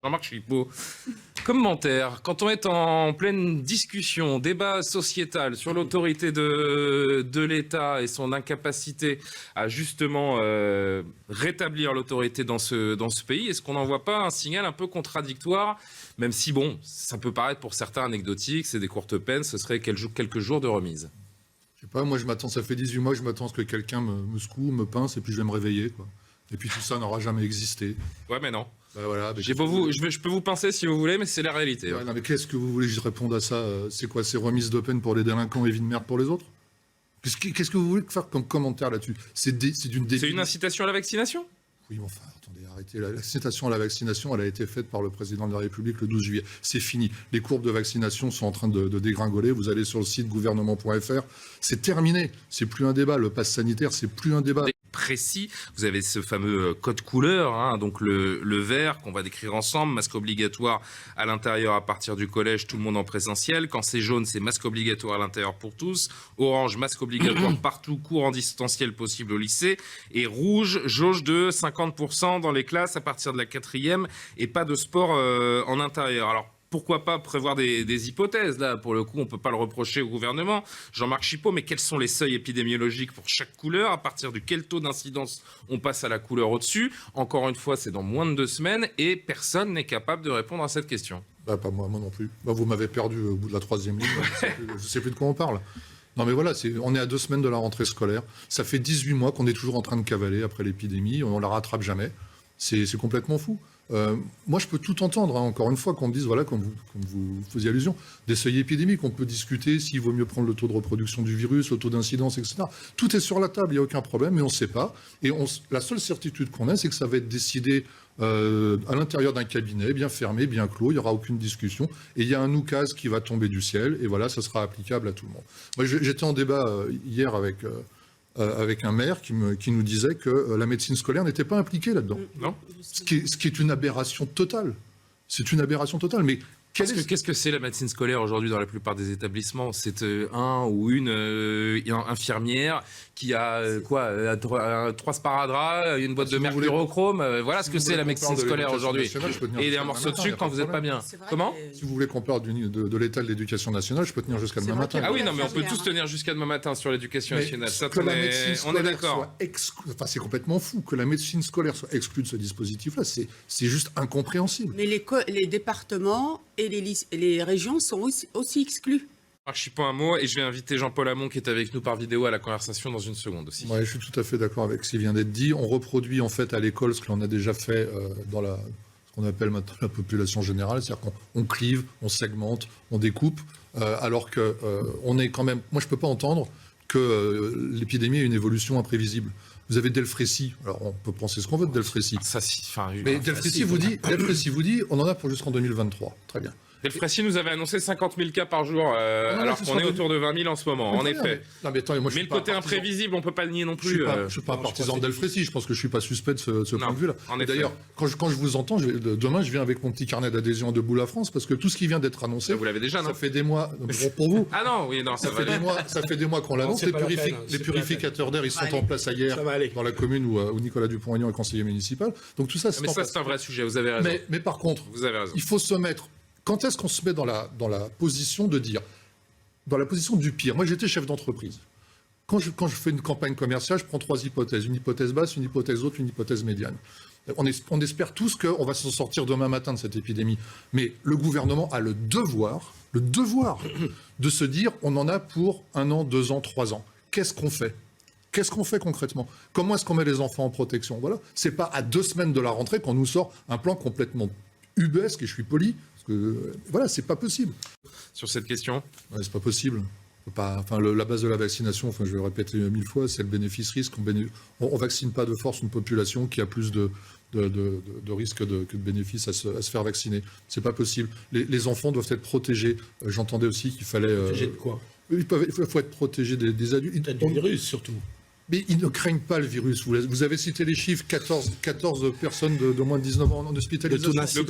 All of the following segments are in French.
Jean-Marc Chipot, commentaire. Quand on est en pleine discussion, débat sociétal sur l'autorité de l'État et son incapacité à justement rétablir l'autorité dans ce pays, est-ce qu'on n'envoie pas un signal un peu contradictoire, même si, bon, ça peut paraître pour certains anecdotique, c'est des courtes peines, ce serait quelques jours de remise? Je sais pas, moi je m'attends, ça fait 18 mois que je m'attends à ce que quelqu'un me secoue, me pince, et puis je vais me réveiller, quoi. Et puis tout ça n'aura jamais existé. Ouais, mais non. Ben voilà, je peux vous pincer si vous voulez, mais c'est la réalité. Ouais, non, mais qu'est-ce que vous voulez que je réponde à ça? C'est quoi? C'est remise de peine pour les délinquants et vie de merde pour les autres? Qu'est-ce que vous voulez faire comme commentaire là-dessus? C'est une incitation à la vaccination? Oui, mais enfin, attendez, arrêtez. L'incitation à la vaccination, elle a été faite par le président de la République le 12 juillet. C'est fini. Les courbes de vaccination sont en train de dégringoler. Vous allez sur le site gouvernement.fr. C'est terminé. C'est plus un débat. Le pass sanitaire, c'est plus un débat. Précis, vous avez ce fameux code couleur, hein, donc le vert qu'on va décrire ensemble, masque obligatoire à l'intérieur à partir du collège, tout le monde en présentiel. Quand c'est jaune, c'est masque obligatoire à l'intérieur pour tous. Orange, masque obligatoire partout, cours en distanciel possible au lycée. Et rouge, jauge de 50% dans les classes à partir de la 4e et pas de sport en intérieur. Alors, pourquoi pas prévoir des hypothèses? Là, pour le coup, on ne peut pas le reprocher au gouvernement. Jean-Marc Chipot, mais quels sont les seuils épidémiologiques pour chaque couleur? À partir de quel taux d'incidence on passe à la couleur au-dessus? Encore une fois, c'est dans moins de 2 semaines et personne n'est capable de répondre à cette question. Bah, pas moi non plus. Bah, vous m'avez perdu au bout de la 3e ligne. Je ne sais plus de quoi on parle. Non mais voilà, on est à 2 semaines de la rentrée scolaire. Ça fait 18 mois qu'on est toujours en train de cavaler après l'épidémie. On ne la rattrape jamais. C'est complètement fou. Moi, je peux tout entendre, hein, encore une fois, qu'on me dise, voilà, comme vous faisiez allusion, des seuils épidémiques. On peut discuter s'il vaut mieux prendre le taux de reproduction du virus, le taux d'incidence, etc. Tout est sur la table, il n'y a aucun problème, mais on ne sait pas. Et la seule certitude qu'on a, c'est que ça va être décidé à l'intérieur d'un cabinet, bien fermé, bien clos, il n'y aura aucune discussion. Et il y a un oukase qui va tomber du ciel, et voilà, ça sera applicable à tout le monde. Moi, j'étais en débat hier avec un maire qui nous disait que la médecine scolaire n'était pas impliquée là-dedans. Non. Ce qui est une aberration totale. C'est une aberration totale. Mais qu'est-ce que c'est la médecine scolaire aujourd'hui dans la plupart des établissements? C'est un ou une infirmière qui a 3 sparadraps, une boîte de mercurochrome. Voilà ce que c'est la médecine scolaire aujourd'hui. Et un morceau de sucre quand vous n'êtes pas bien. Comment? Si vous voulez qu'on parle de l'état de l'éducation nationale, je peux tenir jusqu'à demain matin. Ah oui, non, mais on peut tous tenir jusqu'à demain matin sur l'éducation nationale. Ça, on est d'accord. Enfin, c'est complètement fou que la médecine scolaire soit exclue de ce dispositif-là. C'est juste incompréhensible. Mais les départements et les régions sont aussi exclus. Je suis pas un mot et je vais inviter Jean-Paul Hamon qui est avec nous par vidéo à la conversation dans une seconde aussi. Ouais, je suis tout à fait d'accord avec ce qui vient d'être dit. On reproduit en fait à l'école ce que l'on a déjà fait dans ce qu'on appelle maintenant la population générale, c'est-à-dire qu'on clive, on segmente, on découpe, alors que on est quand même. Moi, je peux pas entendre que l'épidémie ait une évolution imprévisible. Vous avez Delfrécy. Alors, on peut penser ce qu'on veut de Delfrécy. Mais Delfrécy vous dit, on en a pour jusqu'en 2023. Très bien. Delfrécy nous avait annoncé 50 000 cas par jour, alors qu'on est autour de 20 000 en ce moment, en effet. Non, mais attendez, moi, mais le côté imprévisible, on ne peut pas le nier non plus. Je ne suis pas un partisan de Delfrécy, je pense que je ne suis pas suspect de ce point de vue-là. D'ailleurs, quand je vous entends, demain, je viens avec mon petit carnet d'adhésion Debout la France, parce que tout ce qui vient d'être annoncé, vous l'avez déjà, non? Ça fait des mois, pour vous. Ah non, oui, non, ça fait des mois qu'on l'annonce. Les purificateurs d'air, ils sont en place hier, dans la commune où Nicolas Dupont-Aignan est conseiller municipal. Donc tout ça, mais ça, c'est un vrai sujet, vous avez raison. Mais par contre, vous avez raison. Il faut se mettre... Quand est-ce qu'on se met dans la position de dire, dans la position du pire? Moi, j'étais chef d'entreprise. Quand je fais une campagne commerciale, je prends 3 hypothèses. Une hypothèse basse, une hypothèse haute, une hypothèse médiane. On espère tous qu'on va s'en sortir demain matin de cette épidémie. Mais le gouvernement a le devoir de se dire, on en a pour 1 an, 2 ans, 3 ans. Qu'est-ce qu'on fait? Qu'est-ce qu'on fait concrètement? Comment est-ce qu'on met les enfants en protection? Voilà. C'est pas à 2 semaines de la rentrée qu'on nous sort un plan complètement ubuesque, et je suis poli, parce que voilà, c'est pas possible. Sur cette question? Ouais, c'est pas possible. La base de la vaccination, je vais le répéter 1000 fois, c'est le bénéfice-risque. On vaccine pas de force une population qui a plus de risques que de bénéfices à se faire vacciner. C'est pas possible. Les enfants doivent être protégés. J'entendais aussi qu'il fallait... Protégés de quoi? Il faut être protégé des adultes. Peut-être du virus, surtout. Mais ils ne craignent pas le virus. Vous avez cité les chiffres, 14 personnes de moins de 19 ans en hospitalisation.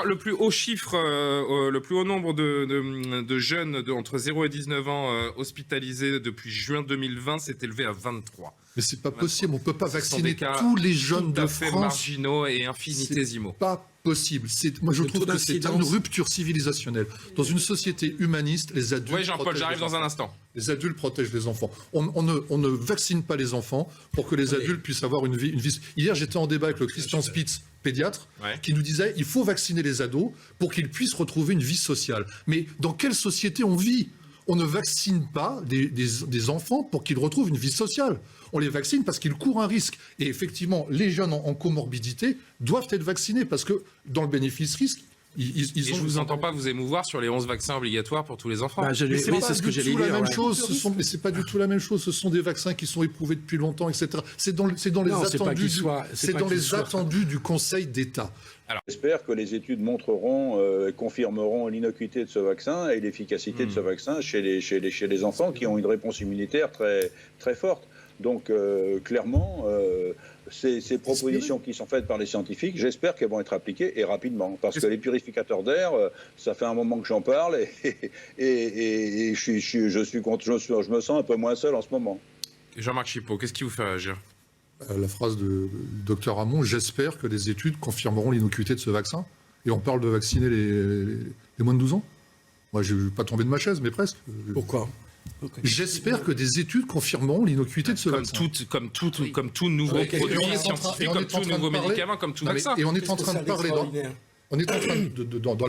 Le plus haut chiffre, le plus haut nombre de jeunes entre 0 et 19 ans hospitalisés depuis juin 2020 s'est élevé à 23. Mais c'est pas possible, on peut pas vacciner tous les jeunes de France. Tout à fait marginaux et infinitésimaux. C'est pas possible. Moi, je trouve que c'est une rupture civilisationnelle. Dans une société humaniste, les adultes... Oui, Jean-Paul, j'arrive dans un instant. Les adultes protègent les enfants. On ne vaccine pas les enfants pour que les adultes puissent avoir une vie. Hier, j'étais en débat avec le Christian Spitz, pédiatre, qui nous disait il faut vacciner les ados pour qu'ils puissent retrouver une vie sociale. Mais dans quelle société on vit ? On ne vaccine pas des enfants pour qu'ils retrouvent une vie sociale. On les vaccine parce qu'ils courent un risque. Et effectivement, les jeunes en comorbidité doivent être vaccinés parce que dans le bénéfice-risque, je vous entends pas vous émouvoir sur les 11 vaccins obligatoires pour tous les enfants. C'est ce que j'allais dire. Mais c'est pas du tout la même chose. Ce sont des vaccins qui sont éprouvés depuis longtemps, etc. C'est dans les attendus du Conseil d'État. J'espère que les études montreront, confirmeront l'innocuité de ce vaccin et l'efficacité de ce vaccin chez les enfants qui ont une réponse immunitaire très, très forte. Donc, clairement, ces propositions qui sont faites par les scientifiques, j'espère qu'elles vont être appliquées et rapidement. Parce que les purificateurs d'air, ça fait un moment que j'en parle et je me sens un peu moins seul en ce moment. Jean-Marc Chipot, qu'est-ce qui vous fait réagir ? La phrase du docteur Hamon, j'espère que les études confirmeront l'innocuité de ce vaccin. Et on parle de vacciner les moins de 12 ans. Moi, je ne vais pas tomber de ma chaise, mais presque. Pourquoi ? J'espère que des études confirmeront l'innocuité de ce vaccin. Comme tout nouveau produit scientifique, comme tout nouveau médicament, comme tout vaccin. Et on est en train de parler,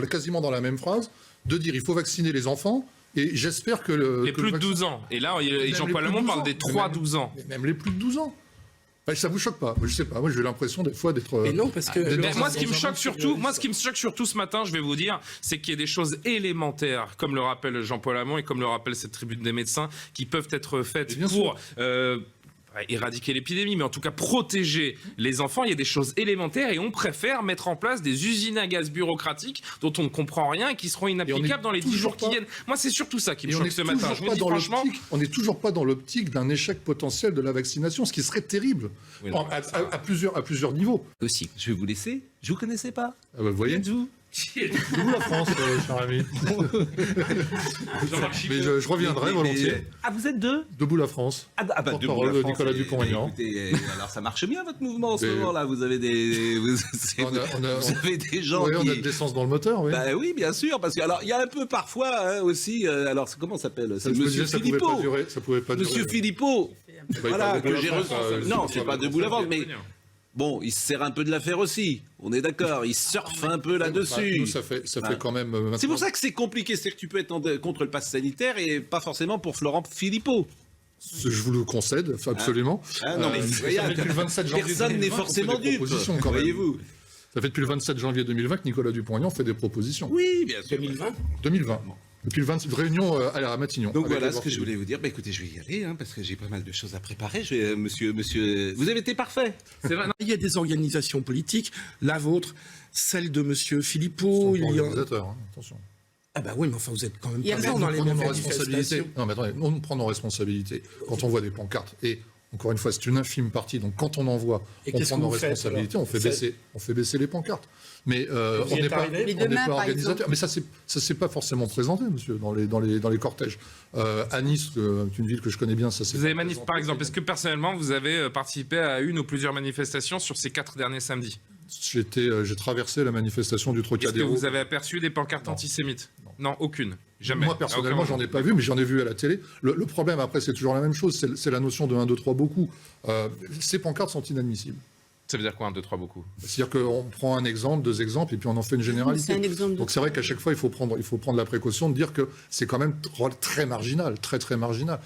quasiment dans la même phrase, de dire il faut vacciner les enfants. Et j'espère que les plus de 12 ans. Et là, Jean-Paul Hamon parle des 3-12 ans. Même les plus de 12 ans. Ça vous choque pas ? Je sais pas. Moi, j'ai l'impression des fois d'être. Et non, parce que moi, ce qui me choque surtout ce matin, je vais vous dire, c'est qu'il y a des choses élémentaires, comme le rappelle Jean-Paul Hamon et comme le rappelle cette tribune des médecins, qui peuvent être faites pour éradiquer l'épidémie, mais en tout cas protéger les enfants. Il y a des choses élémentaires et on préfère mettre en place des usines à gaz bureaucratiques dont on ne comprend rien et qui seront inapplicables dans les 10 jours qui viennent. Moi, c'est surtout ça qui me choque ce matin. Je vous dis franchement, on n'est toujours pas dans l'optique d'un échec potentiel de la vaccination, ce qui serait terrible à plusieurs niveaux. Aussi, je vais vous laisser. Je vous connaissais pas. Vous voyez D'où la France, cher ami. Mais je reviendrai volontiers. Ah, vous êtes deux ? Debout la France. Debout la France. Nicolas Dupont-Aignan. Alors ça marche bien votre mouvement en ce moment-là. Vous avez des, vous avez des gens qui. On a de l'essence dans le moteur, oui. Bah oui, bien sûr, parce que alors il y a un peu parfois aussi. Alors comment ça s'appelle ? C'est Monsieur Philippot. Ça pouvait pas durer. Monsieur Philippot. Voilà que j'ai reçu. Non, c'est pas debout la France, mais. Bon, il se sert un peu de l'affaire aussi, on est d'accord, il surfe un peu là-dessus. Nous, ça fait quand même... C'est pour ça que c'est compliqué, c'est que tu peux être contre le pass sanitaire et pas forcément pour Florent Philippot. Je vous le concède, absolument. Non, mais depuis le 27 janvier personne n'est forcément dupe, voyez-vous. Ça fait depuis le 27 janvier 2020 que Nicolas Dupont-Aignan fait des propositions. Oui, bien sûr. 2020. Depuis le 20 réunion à Matignon. Donc voilà ce que je voulais vous dire. Bah, écoutez, je vais y aller parce que j'ai pas mal de choses à préparer. Monsieur, vous avez été parfait. C'est vrai. Il y a des organisations politiques, la vôtre, celle de Monsieur Philippot. Il y a organisateurs, attention. Ah bah oui, mais enfin vous êtes quand même pas dans les mêmes manifestations. Non, mais attendez, on prend nos responsabilités quand on voit des pancartes. Et encore une fois, c'est une infime partie. Donc quand on en voit, on prend nos responsabilités, on fait baisser les pancartes. Mais on n'est pas organisateur. Mais ça s'est pas forcément présenté, monsieur, dans les cortèges. À Nice, une ville que je connais bien, ça s'est. Vous avez par exemple, est-ce que personnellement vous avez participé à une ou plusieurs manifestations sur ces 4 derniers samedis ? J'ai traversé la manifestation du Trocadéro. Est-ce que vous avez aperçu des pancartes antisémites ? Non, aucune. Jamais. Moi, personnellement, j'en ai pas vu, mais j'en ai vu à la télé. Le problème, après, c'est toujours la même chose. C'est la notion de 1, 2, 3 beaucoup. Ces pancartes sont inadmissibles. Ça veut dire quoi, 1, 2, 3 beaucoup ? C'est-à-dire qu'on prend un exemple, 2 exemples, et puis on en fait une généralité. Donc c'est vrai qu'à chaque fois, il faut prendre la précaution de dire que c'est quand même très marginal, très très marginal.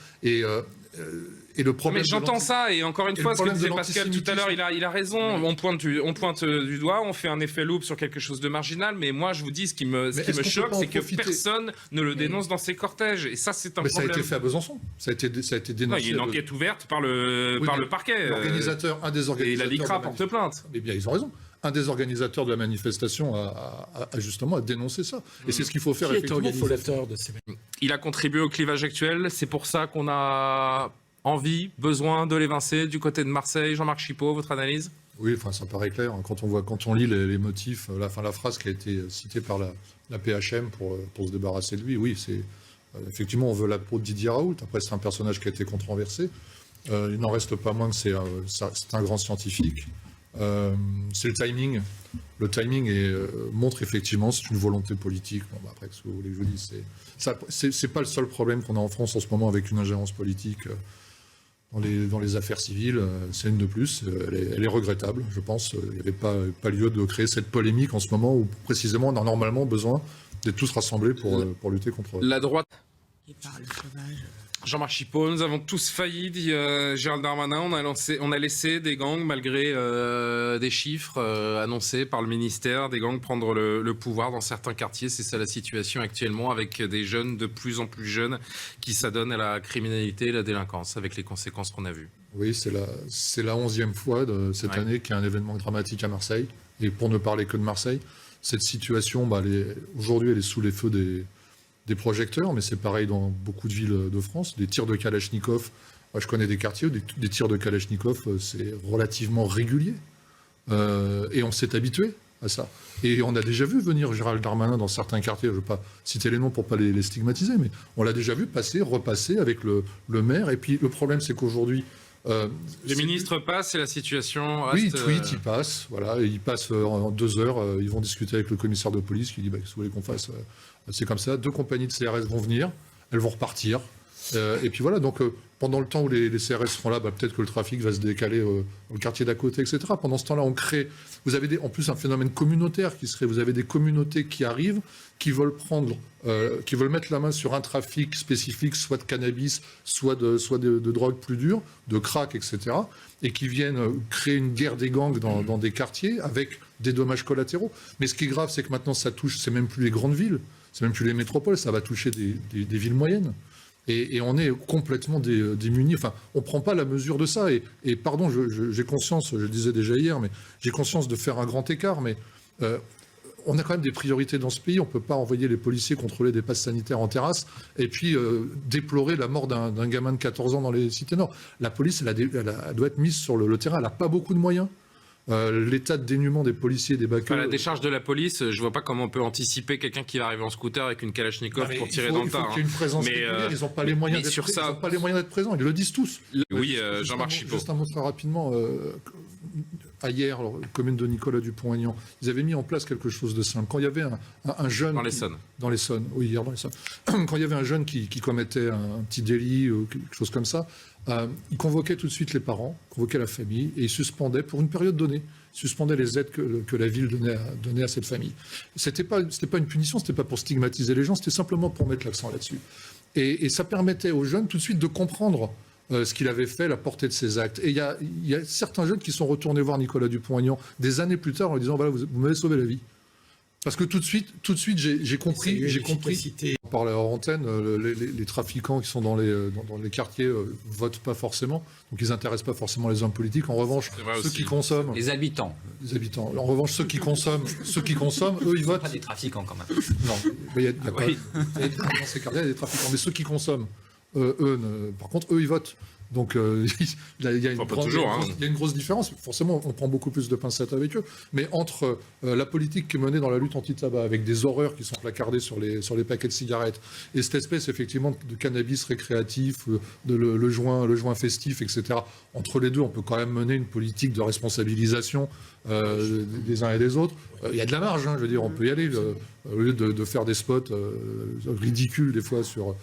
Et le problème. Mais j'entends ça, et encore une fois, ce que disait Pascal tout à l'heure, il a raison. On pointe du doigt, on fait un effet loupe sur quelque chose de marginal, mais moi, je vous dis, ce qui me choque, c'est que personne ne le dénonce dans ces cortèges. Et ça, c'est un problème. Ça a été fait à Besançon. Ça a été dénoncé. Non, il y a une enquête ouverte par le parquet. Un des organisateurs. Et la LICRA porte plainte. Eh bien, ils ont raison. Un des organisateurs de la manifestation a justement dénoncé ça. Et c'est ce qu'il faut faire. Qui est organisateur de ces... Il a contribué au clivage actuel. C'est pour ça qu'on a envie, besoin de l'évincer du côté de Marseille. Jean-Marc Chipot, votre analyse ? Oui, enfin, ça paraît clair. Quand on lit les motifs, la phrase qui a été citée par la PHM pour se débarrasser de lui, oui, c'est effectivement, on veut la peau de Didier Raoult. Après, c'est un personnage qui a été controversé. Il n'en reste pas moins que c'est un grand scientifique. c'est le timing. Le timing montre effectivement, c'est une volonté politique. Bon, bah, après, ce que vous voulez que je vous dise, c'est pas le seul problème qu'on a en France en ce moment avec une ingérence politique dans les affaires civiles. C'est une de plus. Elle est regrettable, je pense. Il n'y avait pas lieu de créer cette polémique en ce moment où précisément on a normalement besoin d'être tous rassemblés pour lutter contre la droite. Et par le sauvage. Jean-Marc Chipot, nous avons tous failli, dit Gérald Darmanin. On a laissé des gangs, malgré des chiffres annoncés par le ministère, des gangs prendre le pouvoir dans certains quartiers. C'est ça la situation actuellement, avec des jeunes de plus en plus jeunes qui s'adonnent à la criminalité et la délinquance, avec les conséquences qu'on a vues. Oui, c'est la 11e fois de cette année qu'il y a un événement dramatique à Marseille. Et pour ne parler que de Marseille, cette situation, aujourd'hui, elle est sous les feux des projecteurs, mais c'est pareil dans beaucoup de villes de France. Des tirs de Kalachnikov, moi je connais des quartiers où des tirs de Kalachnikov, c'est relativement régulier. Et on s'est habitué à ça. Et on a déjà vu venir Gérald Darmanin dans certains quartiers, je ne veux pas citer les noms pour ne pas les stigmatiser, mais on l'a déjà vu passer, repasser avec le maire. Et puis le problème, c'est qu'aujourd'hui... les ministres passent et la situation reste... Oui, ils tweetent, ils passent. Voilà, ils passent en 2 heures. Ils vont discuter avec le commissaire de police qui dit qu'est-ce que vous voulez qu'on fasse. C'est comme ça. 2 compagnies de CRS vont venir, elles vont repartir. Et puis voilà, donc pendant le temps où les CRS seront là, peut-être que le trafic va se décaler au quartier d'à côté, etc. Pendant ce temps-là, on crée... Vous avez en plus un phénomène communautaire qui se crée. Vous avez des communautés qui arrivent, qui veulent mettre la main sur un trafic spécifique, soit de cannabis, soit de drogue plus dure, de crack, etc. Et qui viennent créer une guerre des gangs dans des quartiers avec des dommages collatéraux. Mais ce qui est grave, c'est que maintenant, ça touche, c'est même plus les grandes villes, c'est même plus les métropoles, ça va toucher des villes moyennes. Et on est complètement démunis. Enfin, on ne prend pas la mesure de ça. Et pardon, j'ai conscience, je le disais déjà hier, mais j'ai conscience de faire un grand écart. Mais on a quand même des priorités dans ce pays. On ne peut pas envoyer les policiers contrôler des passes sanitaires en terrasse et puis déplorer la mort d'un gamin de 14 ans dans les cités nord. La police, elle doit être mise sur le terrain. Elle n'a pas beaucoup de moyens. L'état de dénuement des policiers, des baqueux... la décharge de la police, je vois pas comment on peut anticiper quelqu'un qui va arriver en scooter avec une Kalachnikov pour tirer dans le tas. Il faut qu'il y ait une présence régulière, ils n'ont pas les moyens d'être présents, ils le disent tous. Oui, Jean-Marc Chipot. Juste un mot très rapidement. Hier, la commune de Nicolas Dupont-Aignan, ils avaient mis en place quelque chose de simple. Quand il y avait un jeune... Dans l'Essonne. Dans l'Essonne, oui, hier dans l'Essonne. Quand il y avait un jeune qui commettait un petit délit ou quelque chose comme ça, il convoquait tout de suite les parents, convoquait la famille, et il suspendait, pour une période donnée, les aides que la ville donnait à cette famille. C'était pas une punition, c'était pas pour stigmatiser les gens, c'était simplement pour mettre l'accent là-dessus. Et ça permettait aux jeunes tout de suite de comprendre ce qu'il avait fait, la portée de ses actes. Et il y a certains jeunes qui sont retournés voir Nicolas Dupont-Aignan des années plus tard en lui disant voilà, vous m'avez sauvé la vie. Parce que tout de suite, j'ai compris. On parlait hors antenne, les trafiquants qui sont dans les quartiers votent pas forcément, donc ils n'intéressent pas forcément les hommes politiques. En revanche, ceux qui consomment, les habitants. En revanche, ceux qui consomment, eux, ils votent. Pas des trafiquants quand même. Non, il y a dans ces quartiers, il y a des trafiquants, mais ceux qui consomment, par contre, eux, ils votent. Donc il y a une grosse différence. Forcément, on prend beaucoup plus de pincettes avec eux. Mais entre la politique qui est menée dans la lutte anti-tabac, avec des horreurs qui sont placardées sur les paquets de cigarettes, et cette espèce effectivement de cannabis récréatif, le joint festif, etc. Entre les deux, on peut quand même mener une politique de responsabilisation des uns et des autres. Il y a de la marge, je veux dire, on peut y aller. Au lieu de faire des spots ridicules des fois sur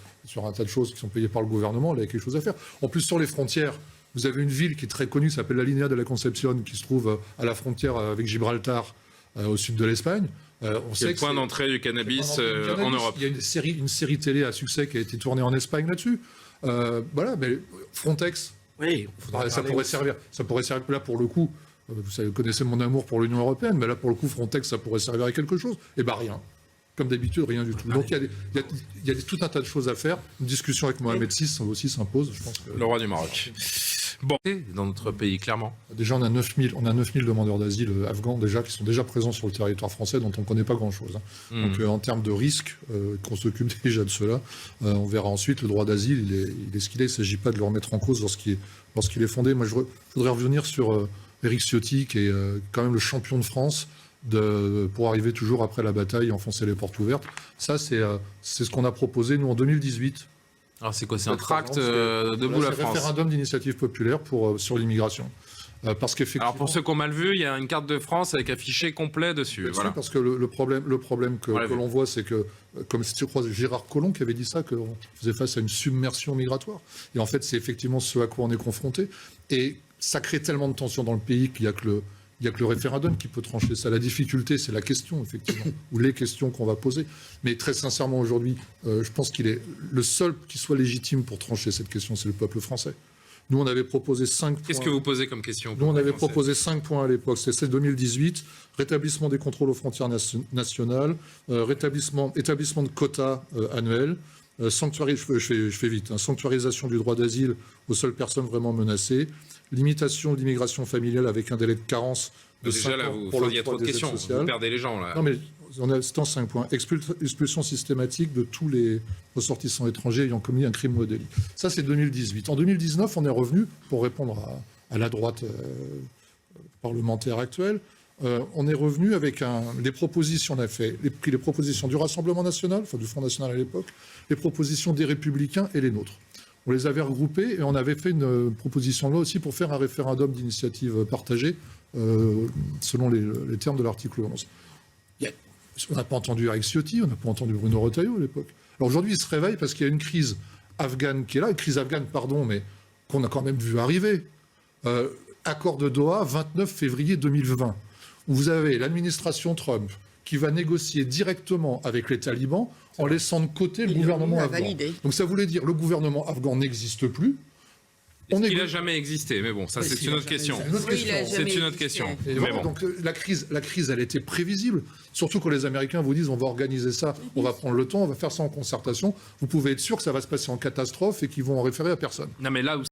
un tas de choses qui sont payées par le gouvernement, il y a quelque chose à faire. En plus, sur les frontières, vous avez une ville qui est très connue, qui s'appelle la Linea de la Concepción, qui se trouve à la frontière avec Gibraltar, au sud de l'Espagne. C'est le point d'entrée du cannabis en Europe. Il y a une série télé à succès qui a été tournée en Espagne là-dessus. Voilà, mais Frontex, oui, ça pourrait servir. Là, pour le coup, vous connaissez mon amour pour l'Union européenne, mais là, pour le coup, Frontex, ça pourrait servir à quelque chose. Et rien. Comme d'habitude, rien du tout. Donc il y a tout un tas de choses à faire. Une discussion avec Mohamed VI aussi s'impose, je pense. Le roi du Maroc. Bon, dans notre pays, clairement. Déjà, on a 9000 demandeurs d'asile afghans déjà, qui sont déjà présents sur le territoire français, dont on ne connaît pas grand-chose. Donc en termes de risque, qu'on s'occupe déjà de cela, on verra ensuite. Le droit d'asile, il est ce qu'il est. Il ne s'agit pas de le remettre en cause lorsqu'il est fondé. Moi, je voudrais revenir sur Éric Ciotti, qui est quand même le champion de France, pour arriver toujours après la bataille et enfoncer les portes ouvertes. Ça, c'est ce qu'on a proposé, nous, en 2018. Alors, c'est quoi? C'est un tract Debout la France. C'est un référendum d'initiative populaire sur l'immigration. Parce qu'effectivement... Alors pour ceux qui ont mal vu, il y a une carte de France avec affiché complet dessus. Voilà. Parce que le problème que l'on voit, c'est que, comme je crois Gérard Collomb qui avait dit ça, qu'on faisait face à une submersion migratoire. Et en fait, c'est effectivement ce à quoi on est confronté. Et ça crée tellement de tensions dans le pays qu'il n'y a que le référendum qui peut trancher ça. La difficulté, c'est la question, effectivement, ou les questions qu'on va poser. Mais très sincèrement, aujourd'hui, je pense qu'il est le seul qui soit légitime pour trancher cette question, c'est le peuple français. Nous, on avait proposé 5 points. Qu'est-ce que vous posez comme question? Nous, on avait proposé 5 points à l'époque. C'est 2018. Rétablissement des contrôles aux frontières nationales, établissement de quotas annuels, je fais vite, hein, sanctuarisation du droit d'asile aux seules personnes vraiment menacées, limitation de l'immigration familiale avec un délai de carence de 5 ans pour il y a trop de questions, vous perdez les gens là. Non mais c'est en 5 points. Expulsion systématique de tous les ressortissants étrangers ayant commis un crime ou un délit. Ça, c'est 2018. En 2019, on est revenu, pour répondre à la droite parlementaire actuelle, on est revenu avec des propositions, on a fait les propositions du Rassemblement national, enfin du Front national à l'époque, les propositions des Républicains et les nôtres. On les avait regroupées et on avait fait une proposition là aussi pour faire un référendum d'initiative partagée selon les termes de l'article 11. On n'a pas entendu Eric Ciotti, on n'a pas entendu Bruno Retailleau à l'époque. Alors aujourd'hui, il se réveille parce qu'il y a une crise afghane qui est là, une crise afghane, pardon, mais qu'on a quand même vu arriver. Accord de Doha, 29 février 2020, où vous avez l'administration Trump qui va négocier directement avec les talibans en laissant de côté le gouvernement afghan. Validé. Donc ça voulait dire le gouvernement afghan n'existe plus. Il n'a jamais existé, mais bon, ça c'est une autre question. C'est une autre question. Et voilà, donc la crise, elle était prévisible. Surtout quand les Américains vous disent on va organiser ça, on va prendre le temps, on va faire ça en concertation. Vous pouvez être sûr que ça va se passer en catastrophe et qu'ils vont en référer à personne. Non, mais là où